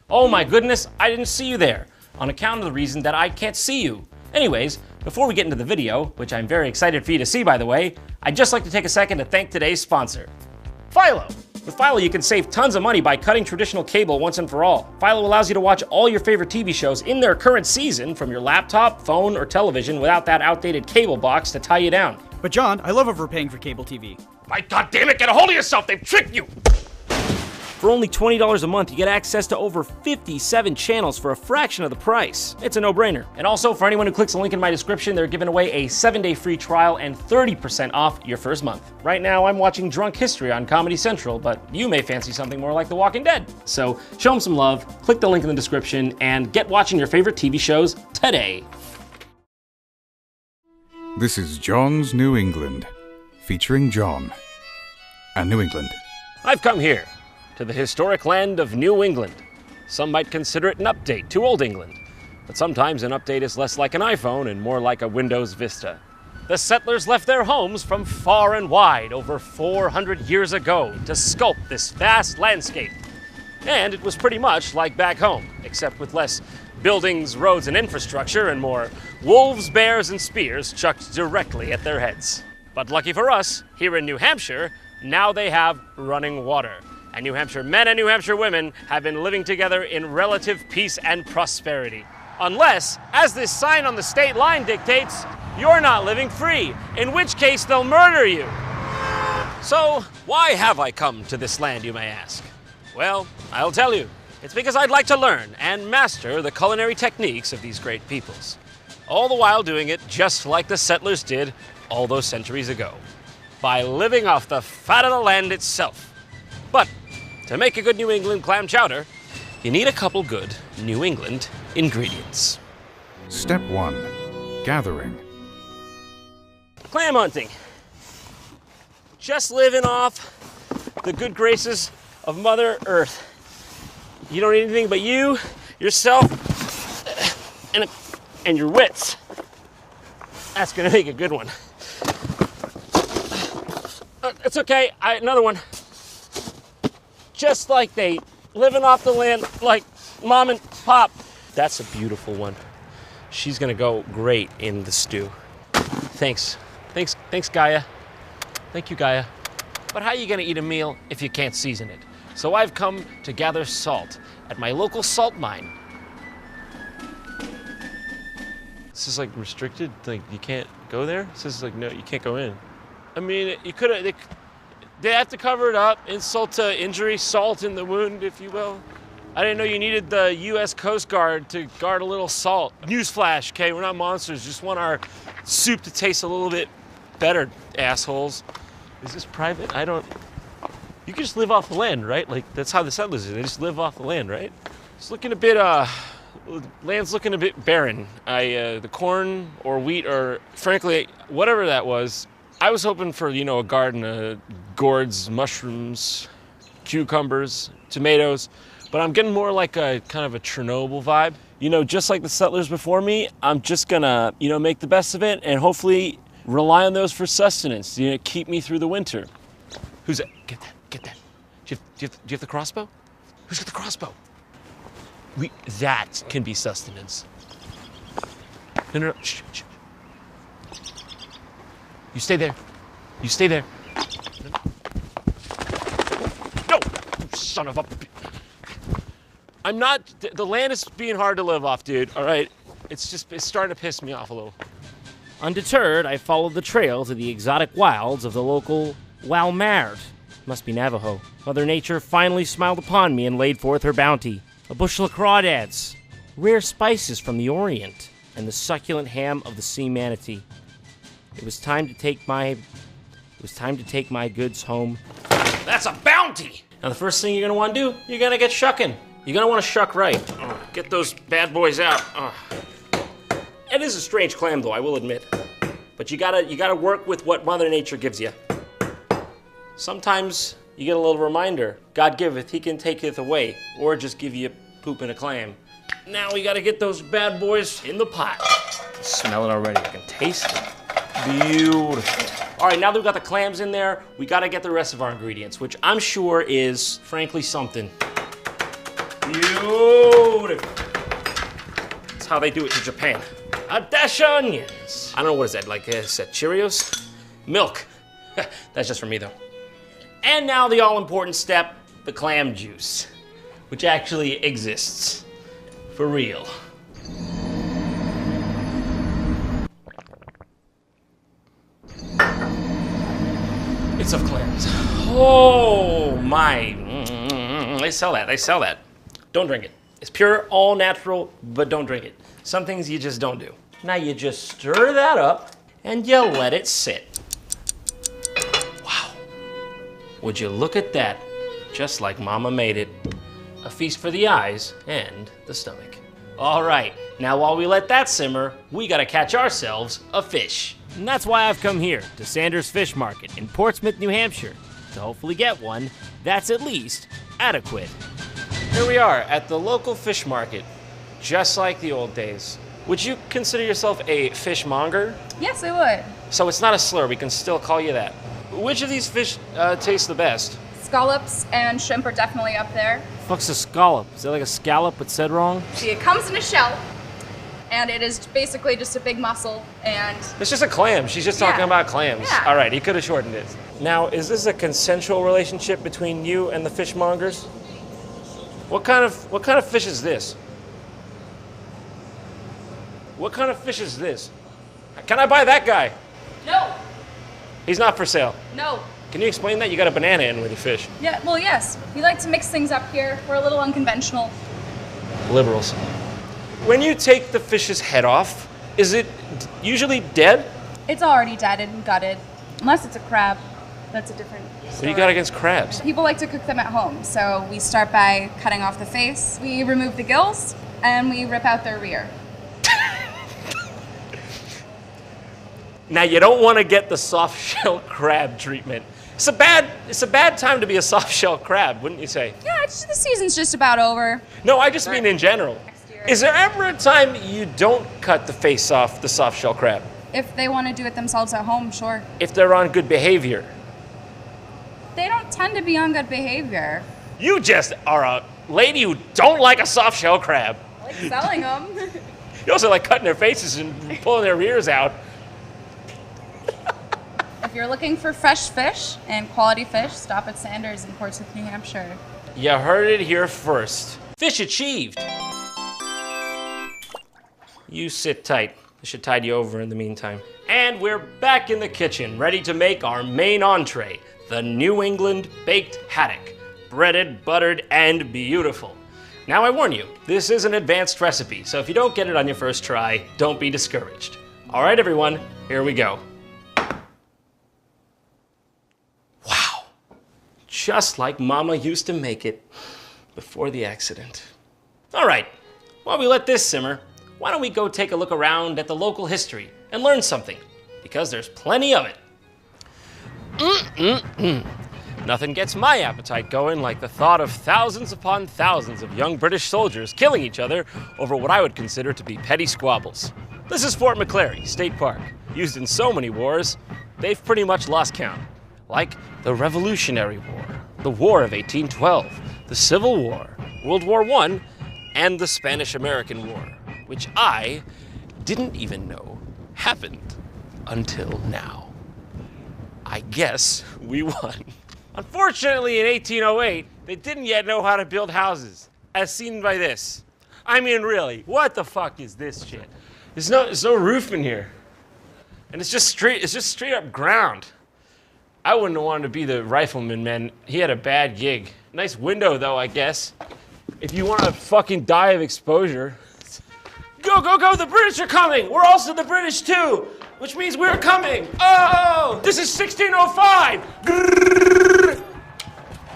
Oh my goodness, I didn't see you there, on account of the reason that I can't see you. Anyways, before we get into the video, which I'm very excited for you to see by the way, I'd just like to take a second to thank today's sponsor, Philo. With Philo, you can save tons of money by cutting traditional cable once and for all. Philo allows you to watch all your favorite TV shows in their current season from your laptop, phone, or television without that outdated cable box to tie you down. But John, I love overpaying for cable TV. My goddammit, get a hold of yourself! They've tricked you! For only $20 a month, you get access to over 57 channels for a fraction of the price. It's a no-brainer. And also, for anyone who clicks the link in my description, they're giving away a 7-day free trial and 30% off your first month. Right now, I'm watching Drunk History on Comedy Central, but you may fancy something more like The Walking Dead. So, show them some love, click the link in the description, and get watching your favorite TV shows today. This is John's New England, featuring John and New England. I've come here to the historic land of New England. Some might consider it an update to Old England, but sometimes an update is less like an iPhone and more like a Windows Vista. The settlers left their homes from far and wide over 400 years ago to sculpt this vast landscape. And it was pretty much like back home, except with less buildings, roads, and infrastructure, and more wolves, bears, and spears chucked directly at their heads. But lucky for us, here in New Hampshire, now they have running water. And New Hampshire men and New Hampshire women have been living together in relative peace and prosperity. Unless, as this sign on the state line dictates, you're not living free, in which case they'll murder you. So, why have I come to this land, you may ask? Well, I'll tell you. It's because I'd like to learn and master the culinary techniques of these great peoples. All the while doing it just like the settlers did all those centuries ago, by living off the fat of the land itself. But to make a good New England clam chowder, you need a couple good New England ingredients. Step 1. Gathering. Clam hunting. Just living off the good graces of Mother Earth. You don't need anything but you, yourself, and your wits. That's gonna make a good one. It's okay, another one. Just like they living off the land like mom and pop. That's a beautiful one. She's gonna go great in the stew. Thanks, Gaia. Thank you, Gaia. But how are you gonna eat a meal if you can't season it? So I've come to gather salt at my local salt mine. This is like restricted, like you can't go there? This is like, no, you can't go in. I mean, you could have, they have to cover it up, insult to injury, salt in the wound, if you will. I didn't know you needed the U.S. Coast Guard to guard a little salt. Newsflash, okay, we're not monsters, just want our soup to taste a little bit better, assholes. Is this private? You can just live off the land, right? Like, that's how the settlers do, they just live off the land, right? It's looking a bit, land's looking a bit barren. The corn or wheat or, frankly, whatever that was, I was hoping for, a garden of gourds, mushrooms, cucumbers, tomatoes, but I'm getting more like a kind of a Chernobyl vibe. Just like the settlers before me, I'm just gonna, make the best of it and hopefully rely on those for sustenance, keep me through the winter. Who's that? Get that. Do you have the crossbow? Who's got the crossbow? That can be sustenance. No. Shh. You stay there. No! You son of a... The land is being hard to live off, dude, all right? It's starting to piss me off a little. Undeterred, I followed the trail to the exotic wilds of the local Walmart. Must be Navajo. Mother Nature finally smiled upon me and laid forth her bounty. A bushel of crawdads, rare spices from the Orient, and the succulent ham of the sea manatee. It was time to take my goods home. That's a bounty! Now the first thing you're gonna wanna do, you're gonna get shucking. You're gonna wanna shuck right. Get those bad boys out. It is a strange clam though, I will admit. But you gotta work with what Mother Nature gives you. Sometimes you get a little reminder. God giveth, he can taketh away. Or just give you poop in a clam. Now we gotta get those bad boys in the pot. Smell it already, I can taste it. Beautiful. All right, now that we've got the clams in there, we gotta get the rest of our ingredients, which I'm sure is, frankly, something. Beautiful. good. That's how they do it in Japan. A dash of onions. I don't know, what is that, like is that Cheerios? Milk. That's just for me though. And now the all-important step, the clam juice, which actually exists. For real. It's of clams. Oh my. They sell that. Don't drink it. It's pure, all natural, but don't drink it. Some things you just don't do. Now you just stir that up and you let it sit. Wow. Would you look at that? Just like Mama made it. A feast for the eyes and the stomach. All right, now while we let that simmer, we gotta catch ourselves a fish. And that's why I've come here to Sanders Fish Market in Portsmouth, New Hampshire, to hopefully get one that's at least adequate. Here we are at the local fish market, just like the old days. Would you consider yourself a fishmonger? Yes, I would. So it's not a slur, we can still call you that. Which of these fish taste the best? Scallops and shrimp are definitely up there. Fuck's a scallop? Is that like a scallop but said wrong? See, it comes in a shell, and it is basically just a big mussel, and... It's just a clam. She's just talking about clams. Yeah. All right, he could have shortened it. Now, is this a consensual relationship between you and the fishmongers? What kind of fish is this? What kind of fish is this? Can I buy that guy? No, He's not for sale. no. Can you explain that? You got a banana in with your fish. Yeah, well, yes. We like to mix things up here. We're a little unconventional. Liberals. When you take the fish's head off, is it usually dead? It's already deaded and gutted, unless it's a crab. That's a different What do story. you got against crabs? People like to cook them at home, so we start by cutting off the face, we remove the gills, and we rip out their rear. Now, you don't want to get the soft shell crab treatment. It's a bad time to be a soft shell crab, wouldn't you say? Yeah, the season's just about over. No, I just mean in general. Next year. Is there ever a time you don't cut the face off the soft shell crab? If they want to do it themselves at home, sure. If they're on good behavior? They don't tend to be on good behavior. You just are a lady who don't like a soft shell crab. I like selling them. You also like cutting their faces and pulling their ears out. If you're looking for fresh fish and quality fish, stop at Sanders in Portsmouth, New Hampshire. You heard it here first. Fish achieved. You sit tight. I should tide you over in the meantime. And we're back in the kitchen, ready to make our main entree, the New England baked haddock. Breaded, buttered, and beautiful. Now I warn you, this is an advanced recipe, so if you don't get it on your first try, don't be discouraged. All right, everyone, here we go. Wow. Just like Mama used to make it before the accident. All right, while we let this simmer, why don't we go take a look around at the local history and learn something, because there's plenty of it. Nothing gets my appetite going like the thought of thousands upon thousands of young British soldiers killing each other over what I would consider to be petty squabbles. This is Fort McClary State Park, used in so many wars, they've pretty much lost count. Like the Revolutionary War, the War of 1812, the Civil War, World War I, and the Spanish-American War, which I didn't even know happened until now. I guess we won. Unfortunately, in 1808, they didn't yet know how to build houses, as seen by this. I mean, really, what the fuck is this shit? There's no roof in here, and it's just straight up ground. I wouldn't have wanted to be the rifleman, man. He had a bad gig. Nice window, though, I guess. If you want to fucking die of exposure. Go, go, go, the British are coming! We're also the British, too! Which means we're coming! Oh! This is 1605! Grrr!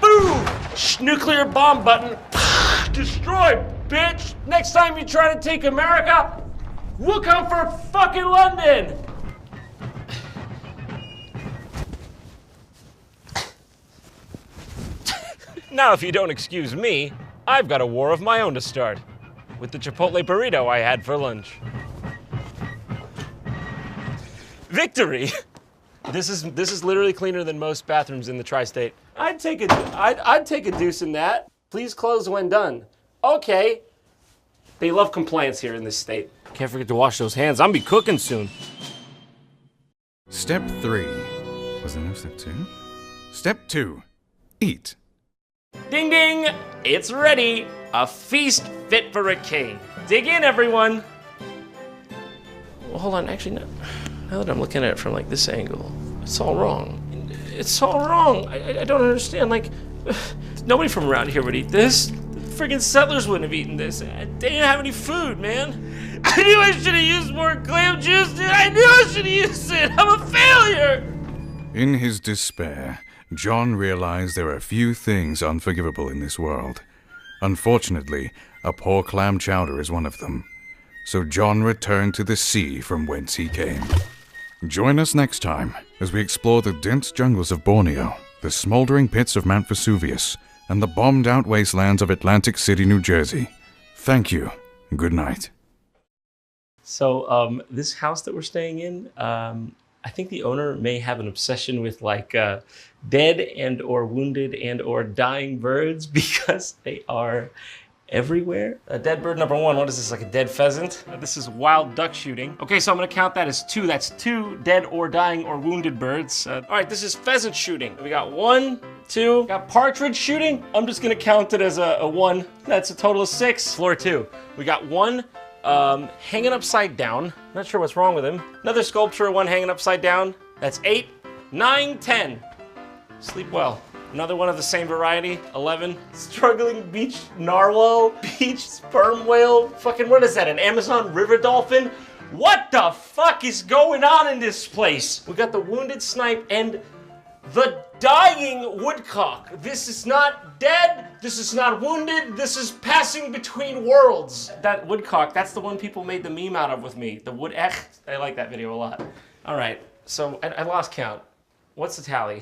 Boom! Nuclear bomb button. Destroy, bitch! Next time you try to take America, we'll come for fucking London! Now, if you don't excuse me, I've got a war of my own to start. With the Chipotle burrito I had for lunch. Victory! This is literally cleaner than most bathrooms in the tri-state. I'd take a deuce in that. Please close when done. Okay. They love compliance here in this state. Can't forget to wash those hands. I'm be cooking soon. Step 3. Was there no step 2? Step 2. Eat. Ding ding! It's ready! A feast fit for a king. Dig in, everyone! Well, hold on, actually, no. Now that I'm looking at it from like this angle, it's all wrong. It's all wrong. I don't understand. Like, nobody from around here would eat this. Friggin' settlers wouldn't have eaten this. They didn't have any food, man. I knew I should have used more clam juice, dude. I knew I should have used it. I'm a failure. In his despair, John realized there are few things unforgivable in this world. Unfortunately, a poor clam chowder is one of them. So John returned to the sea from whence he came. Join us next time as we explore the dense jungles of Borneo, the smoldering pits of Mount Vesuvius, and the bombed-out wastelands of Atlantic City, New Jersey. Thank you. Good night. So, this house that we're staying in, I think the owner may have an obsession with like dead and or wounded and or dying birds because they are everywhere. Dead bird number 1, what is this, like a dead pheasant? This is wild duck shooting. Okay, so I'm gonna count that as 2. That's 2 dead or dying or wounded birds. All right, this is pheasant shooting. We got 1, 2, got partridge shooting. I'm just gonna count it as a 1. That's a total of 6. Floor 2. We got 1 hanging upside down. Not sure what's wrong with him. Another sculpture, 1 hanging upside down. That's 8, 9, 10. Sleep well. Another one of the same variety, 11. Struggling beach narwhal, beach sperm whale. Fucking, what is that, an Amazon river dolphin? What the fuck is going on in this place? We got the wounded snipe and the dying woodcock. This is not dead, this is not wounded, this is passing between worlds. That woodcock, that's the one people made the meme out of with me. The wood echt. I like that video a lot. All right, so I lost count. What's the tally?